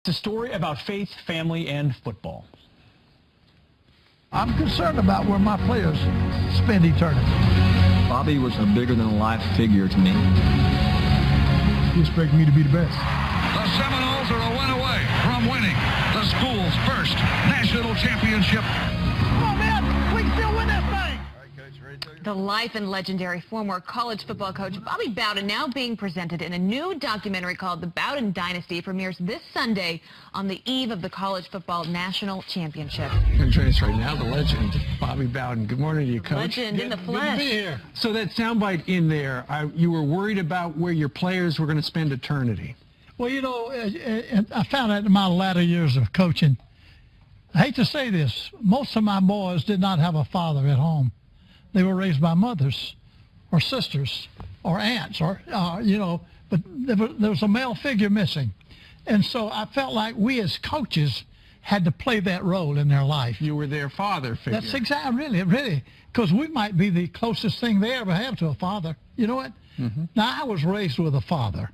It's a story about faith, family, and football. I'm concerned about where my players spend eternity. Bobby was a bigger-than-life figure to me. He expected me to be the best. The Seminoles are a win away from winning the school's first national championship. Come on, man. We can still win this thing. The life and legendary former college football coach Bobby Bowden now being presented in a new documentary called The Bowden Dynasty. Premieres this Sunday on the eve of the college football national championship. And joining us right now, the legend, Bobby Bowden. Good morning to you, Coach. Legend in the flesh. Good to be here. So that soundbite in there, you were worried about where your players were going to spend eternity. Well, you know, I found out in my latter years of coaching, I hate to say this, most of my boys did not have a father at home. They were raised by mothers or sisters or aunts or, but there was a male figure missing. And so I felt like we as coaches had to play that role in their life. You were their father figure. That's exactly, really, because we might be the closest thing they ever have to a father. You know what? Mm-hmm. Now, I was raised with a father.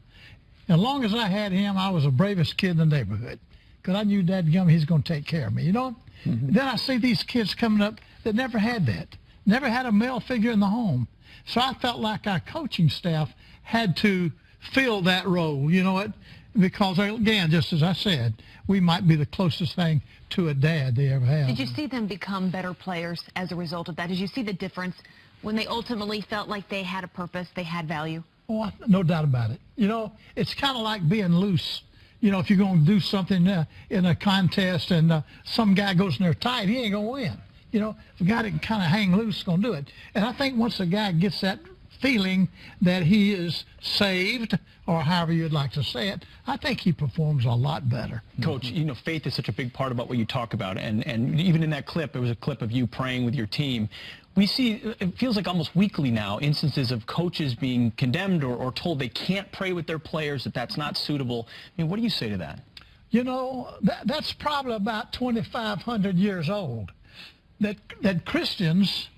As long as I had him, I was the bravest kid in the neighborhood because I knew dadgum he's going to take care of me, you know? Mm-hmm. Then I see these kids coming up that never had that. Never had a male figure in the home. So I felt like our coaching staff had to fill that role, you know what? Because, again, just as I said, we might be the closest thing to a dad they ever have. Did you see them become better players as a result of that? Did you see the difference when they ultimately felt like they had a purpose, they had value? Oh, no doubt about it. You know, it's kind of like being loose. You know, if you're going to do something in a contest and some guy goes in there tight, he ain't going to win. You know, if a guy that can kind of hang loose is going to do it. And I think once a guy gets that feeling that he is saved, or however you'd like to say it, I think he performs a lot better. Coach, you know, faith is such a big part about what you talk about. And even in that clip, it was a clip of you praying with your team. We see, it feels like almost weekly now, instances of coaches being condemned or told they can't pray with their players, that that's not suitable. I mean, what do you say to that? You know, that's probably about 2,500 years old. That Christians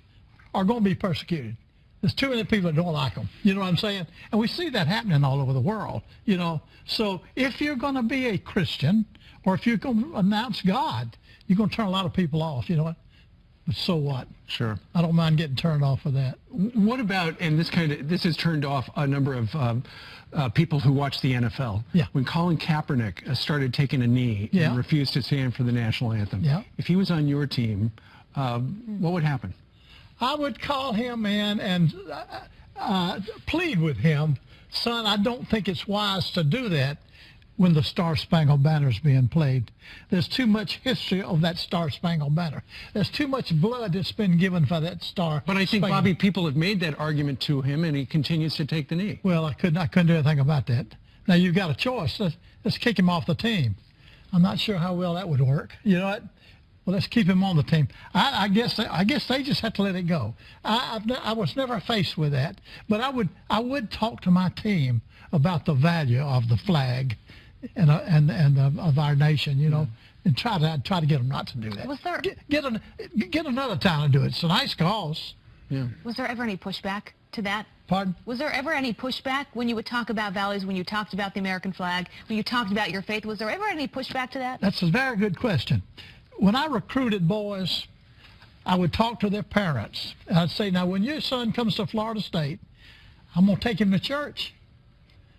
are going to be persecuted. There's too many people that don't like them. You know what I'm saying? And we see that happening all over the world, you know. So if you're going to be a Christian or if you're going to announce God, you're going to turn a lot of people off, you know what? But so what? Sure. I don't mind getting turned off for that. What about, and this has turned off a number of people who watch the NFL. Yeah. When Colin Kaepernick started taking a knee and refused to stand for the national anthem, if he was on your team, what would happen? I would call him in and plead with him, son, I don't think it's wise to do that when the Star-Spangled Banner is being played. There's too much history of that Star-Spangled Banner. There's too much blood that's been given for that Star. But I think, Bobby, people have made that argument to him, and he continues to take the knee. Well, I couldn't do anything about that. Now, you've got a choice. Let's kick him off the team. I'm not sure how well that would work. You know what? Well, let's keep him on the team. I guess they just have to let it go. I was never faced with that, but I would talk to my team about the value of the flag and of our nation, you know, and try to get them not to do that. Was there get another town to do it? It's a nice cause. Yeah. Was there ever any pushback to that? Pardon? Was there ever any pushback when you would talk about values, when you talked about the American flag, when you talked about your faith? Was there ever any pushback to that? That's a very good question. When I recruited boys, I would talk to their parents. I'd say, now, when your son comes to Florida State, I'm going to take him to church.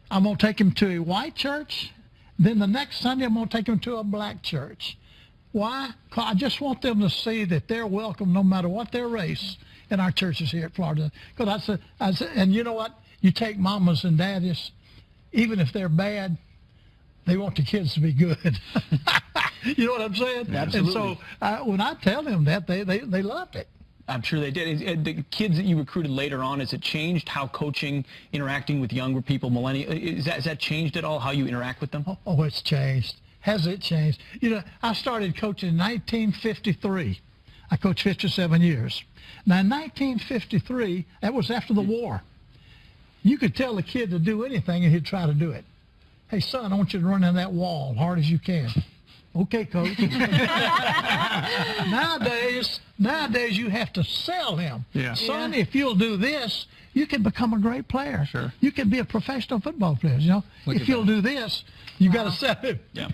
I'm going to take him to a white church. Then the next Sunday, I'm going to take him to a black church. Why? 'Cause I just want them to see that they're welcome no matter what their race in our churches here at Florida. Because and you know what? You take mamas and daddies, even if they're bad, they want the kids to be good. You know what I'm saying? Absolutely. And so when I tell them that, they love it. I'm sure they did. The kids that you recruited later on, has it changed how coaching, interacting with younger people, millennials, has that changed at all, how you interact with them? Oh, it's changed. Has it changed? You know, I started coaching in 1953. I coached 57 years. Now, in 1953, that was after the war. You could tell the kid to do anything and he'd try to do it. Hey, son, I want you to run in that wall hard as you can. Okay, coach. Nowadays you have to sell him. Yeah. Son, if you'll do this, you can become a great player. Sure. You can be a professional football player. You know, if you'll do this, you got to sell him. Yeah.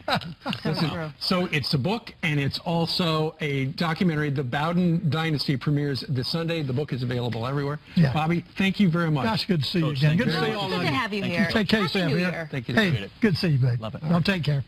So it's a book, and it's also a documentary. The Bowden Dynasty premieres this Sunday. The book is available everywhere. Yeah. Bobby, thank you very much. Gosh, good to see you Coach, again. thank Good you to see very all Good of to you. have you Thank here. Take care of Happy yourself New here. Year. Thank you. Hey, Appreciate it. good to see you, babe. Love it. Well, take care.